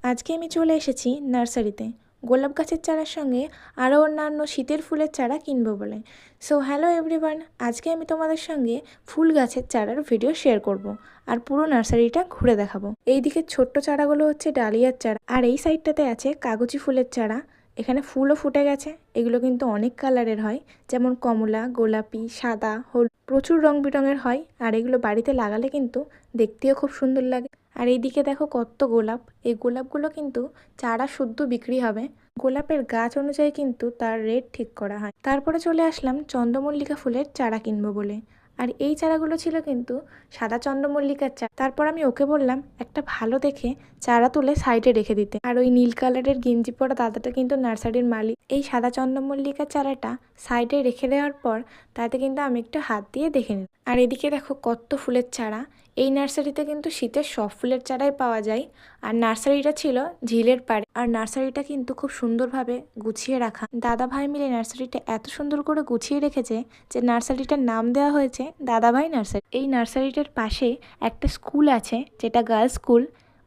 আজকে আমি চলে এসেছি নার্সারিতে গোলাপ গাছের চারার সঙ্গে আরও অন্যান্য শীতের ফুলের চারা কিনবো বলে। সো হ্যালো এভরিওয়ান, আজকে আমি তোমাদের সঙ্গে ফুল গাছের চারার ভিডিও শেয়ার করব আর পুরো নার্সারিটা ঘুরে দেখাবো। এই দিকের ছোট্ট চারাগুলো হচ্ছে ডালিয়ার চারা, আর এই সাইডটাতে আছে কাগজি ফুলের চারা। এখানে ফুলও ফুটে গেছে। এগুলো কিন্তু অনেক কালারের হয়, যেমন কমলা, গোলাপি, সাদা, হলুদ, প্রচুর রং বেরঙের হয়। আর এগুলো বাড়িতে লাগালে কিন্তু দেখতেও খুব সুন্দর লাগে। আর এইদিকে দেখো কত গোলাপ। এই গোলাপগুলো কিন্তু চারা শুদ্ধ বিক্রি হবে। গোলাপের গাছ অনুযায়ী কিন্তু তার রেট ঠিক করা হয়। তারপরে চলে আসলাম চন্দ্রমল্লিকা ফুলের চারা কিনবো বলে। আর এই চারাগুলো ছিল কিন্তু সাদা চন্দ্রমল্লিকার চারা। তারপর আমি ওকে বললাম একটা ভালো দেখে চারা তুলে সাইডে রেখে দিতে। আর ওই নীল কালারের গেঞ্জি পরা দাদাটা কিন্তু নার্সারির মালিক। এই সাদা চন্দ্রমল্লিকার চারাটা সাইডে রেখে দেওয়ার পর তাতে কিন্তু আমি একটু হাত দিয়ে দেখে নিই। আর এদিকে দেখো কত ফুলের চারা। এই নার্সারিতে কিন্তু শীতের সব ফুলের চারাই পাওয়া যায়। আর নার্সারিটা ছিল ঝিলের পাড়ে। আর নার্সারিটা কিন্তু খুব সুন্দরভাবে গুছিয়ে রাখা। দাদা ভাই মিলে নার্সারিটা এত সুন্দর করে গুছিয়ে রেখেছে যে নার্সারিটার নাম দেওয়া হয়েছে দাদাভাই নার্সারি। এই নার্সারিটার পাশে একটা স্কুল আছে, যেটা গার্লস স্কুল।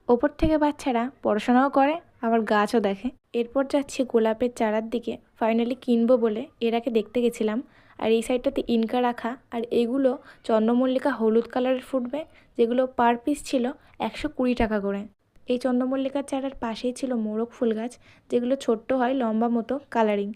ওপর থেকে বাচ্চারা পড়াশোনাও করে আবার গাছও দেখে। এরপর যাচ্ছি গোলাপের চারার দিকে। ফাইনালি কিনবো বলে এর আগে দেখতে গেছিলাম। আর এই সাইডটাতে ইনকা রাখা। আর এগুলো চন্দ্রমল্লিকা হলুদ কালারের ফুটবে, যেগুলো পার পিস ছিল 120 টাকা করে। এই চন্দ্রমল্লিকার চারার পাশেই ছিল মোরগ ফুল গাছ, যেগুলো ছোট্ট হয়, লম্বা মতো, কালারিং।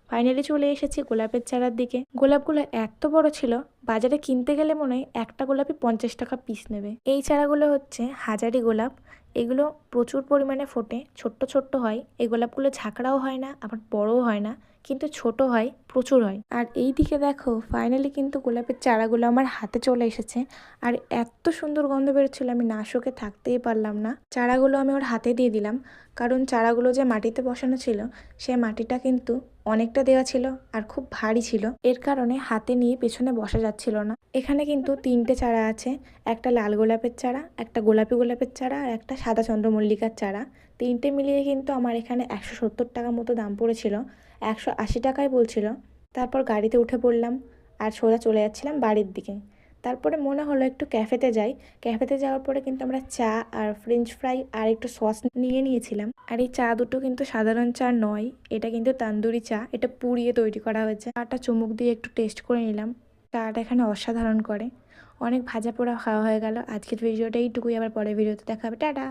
ফাইনালি চলে এসেছি গোলাপের চারার দিকে। গোলাপগুলো এত বড় ছিল, বাজারে কিনতে গেলে মনে হয় একটা গোলাপই 50 টাকা পিস নেবে। এই চারাগুলো হচ্ছে হাজারি গোলাপ। এগুলো প্রচুর পরিমাণে ফোটে, ছোট্ট ছোট্ট হয়। এই গোলাপগুলো ঝাঁকড়াও হয় না, আবার বড়ও হয় না, কিন্তু ছোট হয়, প্রচুর হয়। আর এই দিকে দেখো ফাইনালি কিন্তু গোলাপের চারাগুলো আমার হাতে চলে এসেছে। আর এত সুন্দর গন্ধ বেরোচ্ছিল, আমি না শুকে থাকতেই পারলাম না। চারাগুলো আমি ওর হাতে দিয়ে দিলাম, কারণ চারাগুলো যে মাটিতে বসানো ছিল সে মাটিটা কিন্তু অনেকটা দেওয়া ছিল আর খুব ভারী ছিল। এর কারণে হাতে নিয়ে পেছনে বসা যাচ্ছিল না। এখানে কিন্তু 3টে চারা আছে, একটা লাল গোলাপের চারা, একটা গোলাপি গোলাপের চারা আর একটা সাদা চন্দ্রমল্লিকার চারা। 3টে মিলিয়ে কিন্তু আমার এখানে 170 টাকা মতো দাম পড়েছিল। 180 টাকাই বলছিল। তারপর গাড়িতে উঠে পড়লাম আর সোজা চলে যাচ্ছিলাম বাড়ির দিকে। তারপরে মনে হলো একটু ক্যাফেতে যাই। ক্যাফেতে যাওয়ার পরে কিন্তু আমরা চা আর ফ্রেঞ্চ ফ্রাই আর একটু সস নিয়ে নিয়েছিলাম। আর এই চা দুটো কিন্তু সাধারণ চা নয়, এটা কিন্তু তান্দুরি চা। এটা পুড়িয়ে তৈরি করা হয়েছে। চাটা চুমুক দিয়ে একটু টেস্ট করে নিলাম। চাটা এখানে অসাধারণ করে। অনেক ভাজা পোড়া খাওয়া হয়ে গেল। আজকের ভিডিওটা এইটুকুই, আবার পরের ভিডিওতে দেখা হবে। টাটা।